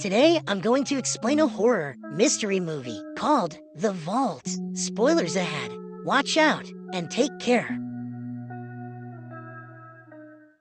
Today, I'm going to explain a horror mystery movie called The Vault. Spoilers ahead. Watch out and take care.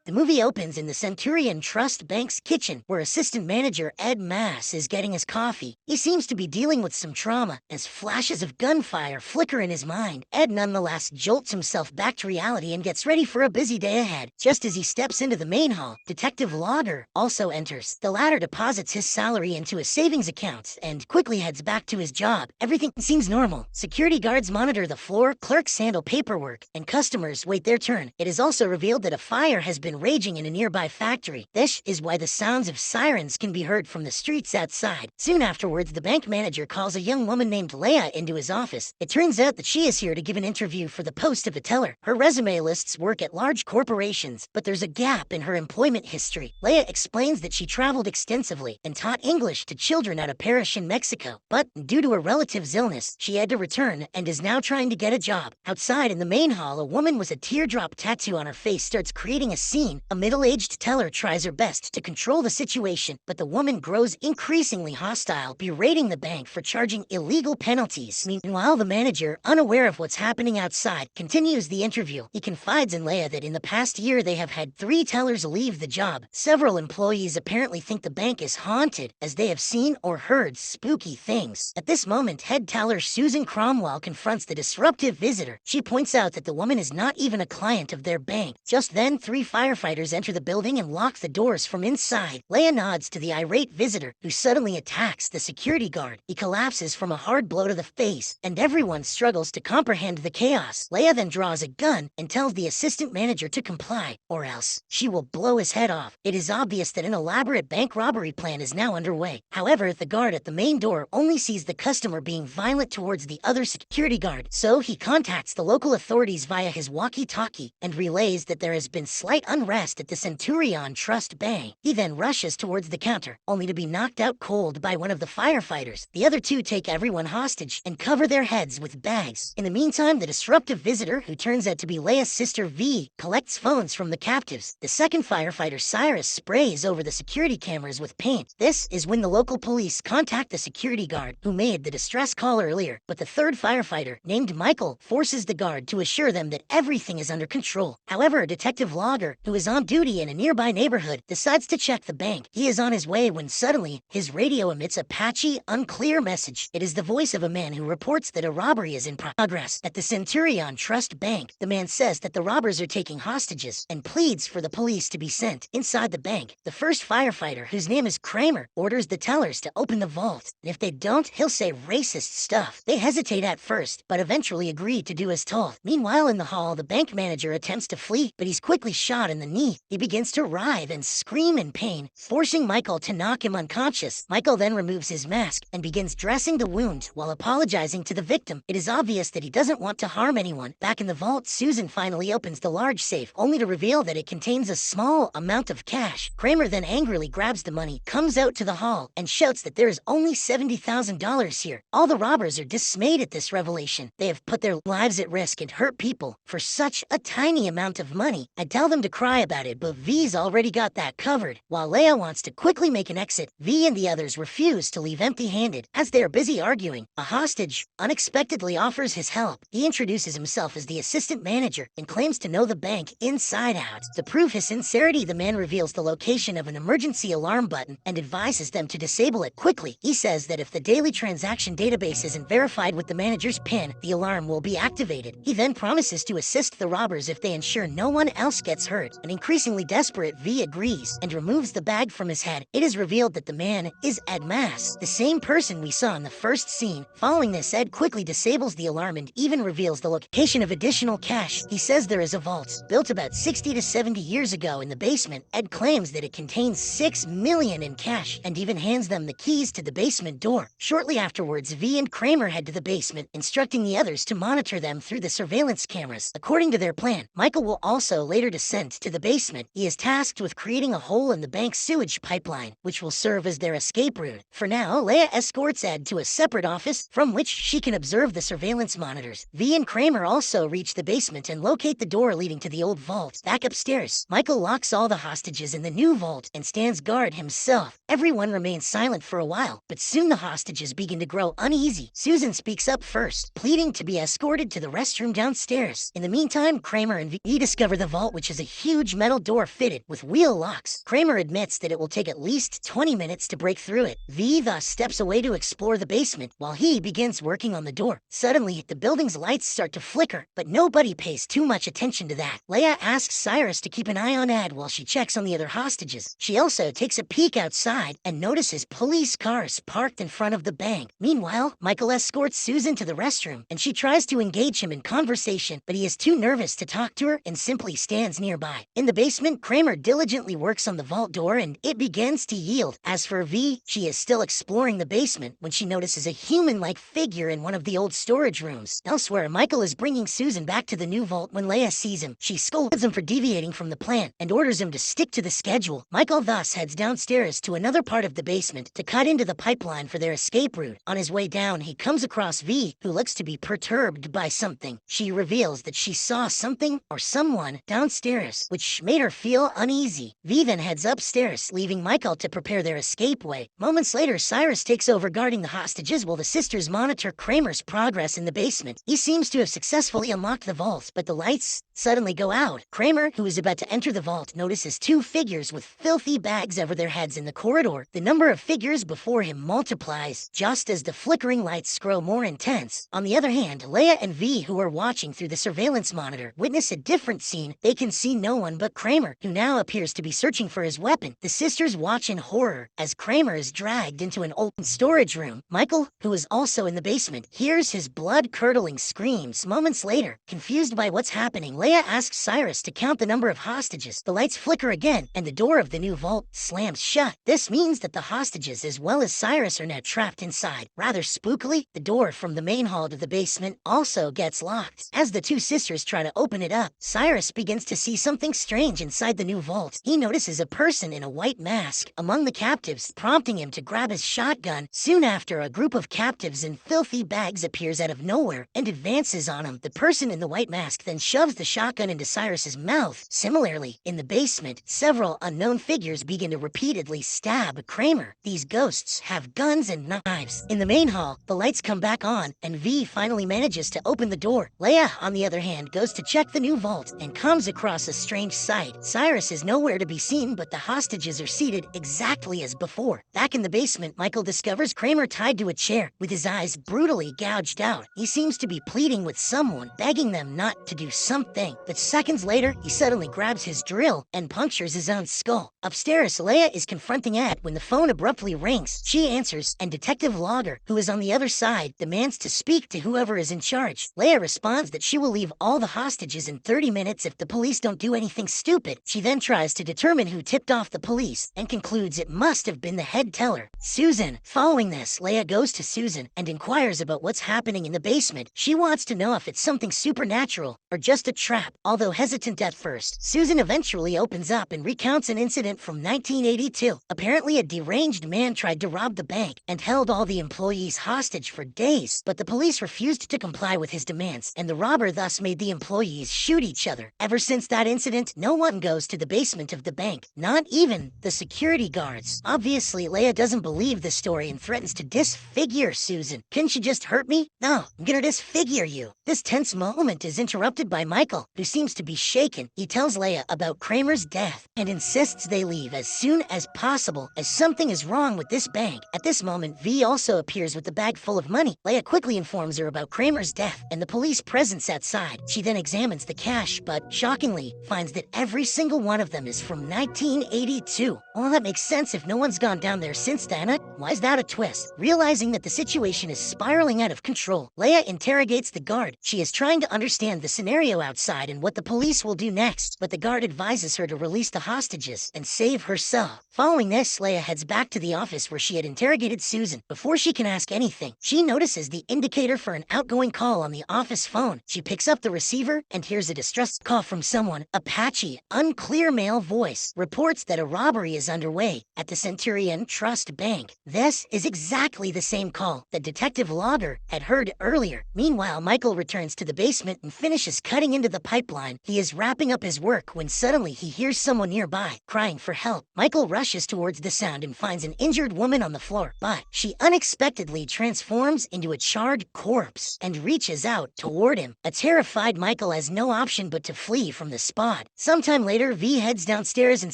The movie opens in the Centurion Trust Bank's kitchen, where assistant manager Ed Mass is getting his coffee. He seems to be dealing with some trauma, as flashes of gunfire flicker in his mind. Ed nonetheless jolts himself back to reality and gets ready for a busy day ahead. Just as he steps into the main hall, Detective Logger also enters. The latter deposits his salary into a savings account and quickly heads back to his job. Everything seems normal. Security guards monitor the floor, clerks handle paperwork, and customers wait their turn. It is also revealed that a fire has been raging in a nearby factory. This is why the sounds of sirens can be heard from the streets outside. Soon afterwards, the bank manager calls a young woman named Leia into his office. It turns out that she is here to give an interview for the post of a teller. Her resume lists work at large corporations, but there's a gap in her employment history. Leia explains that she traveled extensively and taught English to children at a parish in Mexico, but due to her relative's illness, she had to return and is now trying to get a job. Outside in the main hall, a woman with a teardrop tattoo on her face starts creating a scene. A middle-aged teller tries her best to control the situation, but the woman grows increasingly hostile, berating the bank for charging illegal penalties. Meanwhile, the manager, unaware of what's happening outside, continues the interview. He confides in Leia that in the past year they have had 3 tellers leave the job. Several employees apparently think the bank is haunted, as they have seen or heard spooky things. At this moment, head teller Susan Cromwell confronts the disruptive visitor. She points out that the woman is not even a client of their bank. Just then, 3 firefighters enter the building and lock the doors from inside. Leia nods to the irate visitor, who suddenly attacks the security guard. He collapses from a hard blow to the face, and everyone struggles to comprehend the chaos. Leia then draws a gun and tells the assistant manager to comply, or else she will blow his head off. It is obvious that an elaborate bank robbery plan is now underway. However, the guard at the main door only sees the customer being violent towards the other security guard, so he contacts the local authorities via his walkie-talkie and relays that there has been slight unrest at the Centurion Trust Bank. He then rushes towards the counter, only to be knocked out cold by one of the firefighters. The other 2 take everyone hostage and cover their heads with bags. In the meantime, the disruptive visitor, who turns out to be Leia's sister V, collects phones from the captives. The second firefighter, Cyrus, sprays over the security cameras with paint. This is when the local police contact the security guard, who made the distress call earlier, but the third firefighter, named Michael, forces the guard to assure them that everything is under control. However, Detective Logger, who is on duty in a nearby neighborhood, decides to check the bank. He is on his way when suddenly, his radio emits a patchy, unclear message. It is the voice of a man who reports that a robbery is in progress at the Centurion Trust Bank. The man says that the robbers are taking hostages and pleads for the police to be sent. Inside the bank, the first firefighter, whose name is Kramer, orders the tellers to open the vault. And if they don't, he'll say racist stuff. They hesitate at first, but eventually agree to do as told. Meanwhile, in the hall, the bank manager attempts to flee, but he's quickly shot in the knee. He begins to writhe and scream in pain, forcing Michael to knock him unconscious. Michael then removes his mask and begins dressing the wound while apologizing to the victim. It is obvious that he doesn't want to harm anyone. Back in the vault, Susan finally opens the large safe, only to reveal that it contains a small amount of cash. Kramer then angrily grabs the money, comes out to the hall, and shouts that there is only $70,000 here. All the robbers are dismayed at this revelation. They have put their lives at risk and hurt people for such a tiny amount of money. I tell them to cry about it, but V's already got that covered. While Leia wants to quickly make an exit, V and the others refuse to leave empty-handed. As they are busy arguing, a hostage unexpectedly offers his help. He introduces himself as the assistant manager and claims to know the bank inside out. To prove his sincerity, the man reveals the location of an emergency alarm button and advises them to disable it quickly. He says that if the daily transaction database isn't verified with the manager's PIN, the alarm will be activated. He then promises to assist the robbers if they ensure no one else gets hurt. An increasingly desperate V agrees and removes the bag from his head. It is revealed that the man is Ed Mass, the same person we saw in the first scene. Following this, Ed quickly disables the alarm and even reveals the location of additional cash. He says there is a vault, built about 60 to 70 years ago in the basement. Ed claims that it contains $6 million in cash and even hands them the keys to the basement door. Shortly afterwards, V and Kramer head to the basement, instructing the others to monitor them through the surveillance cameras. According to their plan, Michael will also later descend to to the basement, he is tasked with creating a hole in the bank's sewage pipeline, which will serve as their escape route. For now, Leia escorts Ed to a separate office from which she can observe the surveillance monitors. V and Kramer also reach the basement and locate the door leading to the old vault. Back upstairs, Michael locks all the hostages in the new vault and stands guard himself. Everyone remains silent for a while, but soon the hostages begin to grow uneasy. Susan speaks up first, pleading to be escorted to the restroom downstairs. In the meantime, Kramer and V discover the vault, which is a huge metal door fitted with wheel locks. Kramer admits that it will take at least 20 minutes to break through it. V thus steps away to explore the basement while he begins working on the door. Suddenly, the building's lights start to flicker, but nobody pays too much attention to that. Leia asks Cyrus to keep an eye on Ed while she checks on the other hostages. She also takes a peek outside and notices police cars parked in front of the bank. Meanwhile, Michael escorts Susan to the restroom, and she tries to engage him in conversation, but he is too nervous to talk to her and simply stands nearby. In the basement, Kramer diligently works on the vault door and it begins to yield. As for V, she is still exploring the basement when she notices a human-like figure in one of the old storage rooms. Elsewhere, Michael is bringing Susan back to the new vault when Leia sees him. She scolds him for deviating from the plan and orders him to stick to the schedule. Michael thus heads downstairs to another part of the basement to cut into the pipeline for their escape route. On his way down, he comes across V, who looks to be perturbed by something. She reveals that she saw something or someone downstairs, which made her feel uneasy. V then heads upstairs, leaving Michael to prepare their escape way. Moments later, Cyrus takes over guarding the hostages while the sisters monitor Kramer's progress in the basement. He seems to have successfully unlocked the vault, but the lights suddenly go out. Kramer, who is about to enter the vault, notices two figures with filthy bags over their heads in the corridor. The number of figures before him multiplies, just as the flickering lights grow more intense. On the other hand, Leia and V, who are watching through the surveillance monitor, witness a different scene. They can see no one but Kramer, who now appears to be searching for his weapon. The sisters watch in horror as Kramer is dragged into an open storage room. Michael, who is also in the basement, hears his blood-curdling screams. Moments later, confused by what's happening, Leia asks Cyrus to count the number of hostages. The lights flicker again, and the door of the new vault slams shut. This means that the hostages as well as Cyrus are now trapped inside. Rather spookily, the door from the main hall to the basement also gets locked. As the two sisters try to open it up, Cyrus begins to see something strange inside the new vault. He notices a person in a white mask among the captives, prompting him to grab his shotgun. Soon after, a group of captives in filthy bags appears out of nowhere and advances on him. The person in the white mask then shoves the shotgun into Cyrus's mouth. Similarly, in the basement, several unknown figures begin to repeatedly stab Kramer. These ghosts have guns and knives. In the main hall, the lights come back on, and V finally manages to open the door. Leia, on the other hand, goes to check the new vault and comes across a strange sight. Cyrus is nowhere to be seen, but the hostages are seated exactly as before. Back in the basement, Michael discovers Kramer tied to a chair, with his eyes brutally gouged out. He seems to be pleading with someone, begging them not to do something. But seconds later, he suddenly grabs his drill and punctures his own skull. Upstairs, Leia is confronting Ed when the phone abruptly rings. She answers, and Detective Logger, who is on the other side, demands to speak to whoever is in charge. Leia responds that she will leave all the hostages in 30 minutes if the police don't do anything stupid. She then tries to determine who tipped off the police and concludes it must have been the head teller, Susan. Following this, Leia goes to Susan and inquires about what's happening in the basement. She wants to know if it's something supernatural or just a trap. Although hesitant at first, Susan eventually opens up and recounts an incident from 1982. Apparently, a deranged man tried to rob the bank and held all the employees hostage for days, but the police refused to comply with his demands, and the robber thus made the employees shoot each other. Ever since that incident, no one goes to the basement of the bank, not even the security guards. Obviously, Leia doesn't believe the story and threatens to disfigure Susan. Couldn't you just hurt me? No, I'm gonna disfigure you. This tense moment is interrupted by Michael, who seems to be shaken. He tells Leia about Kramer's death and insists they leave as soon as possible, as something is wrong with this bank. At this moment, V also appears with the bag full of money. Leia quickly informs her about Kramer's death and the police presence outside. She then examines the cash, but shockingly finds that every single one of them is from 1982. Well, that makes sense if no one's gone down there since then. Why is that a twist? Realizing that the situation is spiraling out of control, Leia interrogates the guard. She is trying to understand the scenario outside and what the police will do next, but the guard advises her to release the hostages and save herself. Following this, Leia heads back to the office where she had interrogated Susan. Before she can ask anything, she notices the indicator for an outgoing call on the office phone. She picks up the receiver and hears a distress call from someone, apparently patchy, unclear male voice reports that a robbery is underway at the Centurion Trust Bank. This is exactly the same call that Detective Logger had heard earlier. Meanwhile, Michael returns to the basement and finishes cutting into the pipeline. He is wrapping up his work when suddenly he hears someone nearby crying for help. Michael rushes towards the sound and finds an injured woman on the floor, but she unexpectedly transforms into a charred corpse and reaches out toward him. A terrified Michael has no option but to flee from the spot. Sometime later, V heads downstairs and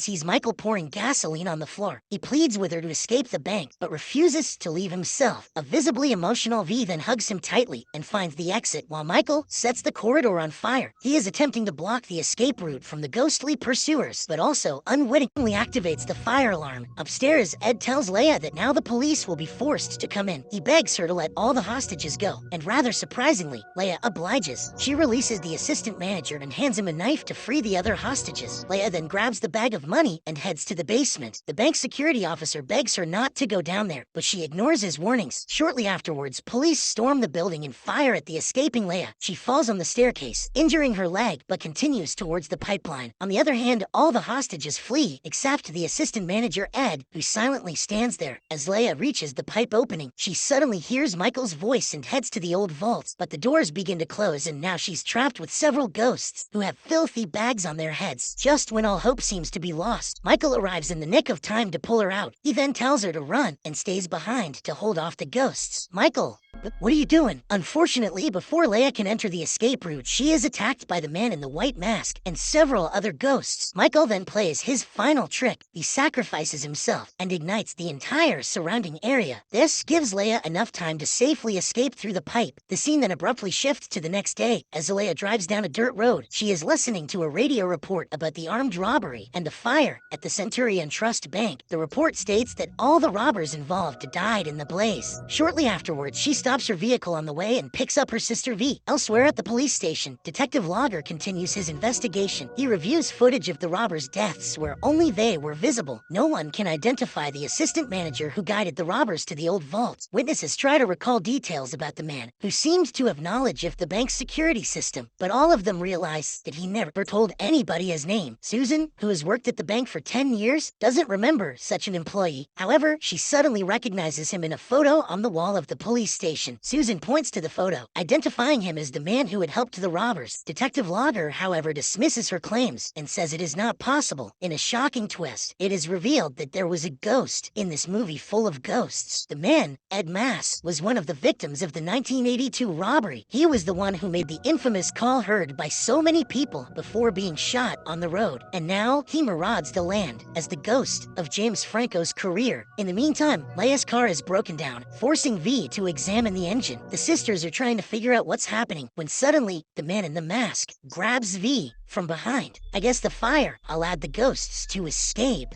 sees Michael pouring gasoline on the floor. He pleads with her to escape the bank, but refuses to leave himself. A visibly emotional V then hugs him tightly and finds the exit while Michael sets the corridor on fire. He is attempting to block the escape route from the ghostly pursuers, but also unwittingly activates the fire alarm. Upstairs, Ed tells Leia that now the police will be forced to come in. He begs her to let all the hostages go, and rather surprisingly, Leia obliges. She releases the assistant manager and hands him a knife to free the other hostages. Leia then grabs the bag of money and heads to the basement. The bank security officer begs her not to go down there, but she ignores his warnings. Shortly afterwards, police storm the building and fire at the escaping Leia. She falls on the staircase, injuring her leg, but continues towards the pipeline. On the other hand, all the hostages flee, except the assistant manager Ed, who silently stands there. As Leia reaches the pipe opening, she suddenly hears Michael's voice and heads to the old vault, but the doors begin to close and now she's trapped with several ghosts who have filthy bags on their heads. Just when all hope seems to be lost, Michael arrives in the nick of time to pull her out. He then tells her to run and stays behind to hold off the ghosts. Michael, what are you doing? Unfortunately, before Leia can enter the escape route, she is attacked by the man in the white mask and several other ghosts. Michael then plays his final trick. He sacrifices himself and ignites the entire surrounding area. This gives Leia enough time to safely escape through the pipe. The scene then abruptly shifts to the next day. As Leia drives down a dirt road, she is listening to a radio report about the armed robbery and the fire at the Centurion Trust Bank. The report states that all the robbers involved died in the blaze. Shortly afterwards, she stops her vehicle on the way and picks up her sister V. Elsewhere at the police station, Detective Logger continues his investigation. He reviews footage of the robbers' deaths where only they were visible. No one can identify the assistant manager who guided the robbers to the old vault. Witnesses try to recall details about the man, who seemed to have knowledge of the bank's security system, but all of them realize that he never told anybody his name. Susan, who has worked at the bank for 10 years, doesn't remember such an employee. However, she suddenly recognizes him in a photo on the wall of the police station. Susan points to the photo, identifying him as the man who had helped the robbers. Detective Logger, however, dismisses her claims and says it is not possible. In a shocking twist, it is revealed that there was a ghost in this movie full of ghosts. The man, Ed Mass, was one of the victims of the 1982 robbery. He was the one who made the infamous call heard by so many people before being shot on the road. And now he marauds the land as the ghost of James Franco's career. In the meantime, Leia's car is broken down, forcing V to examine the engine. The sisters are trying to figure out what's happening when suddenly the man in the mask grabs V from behind. I guess the fire allowed the ghosts to escape.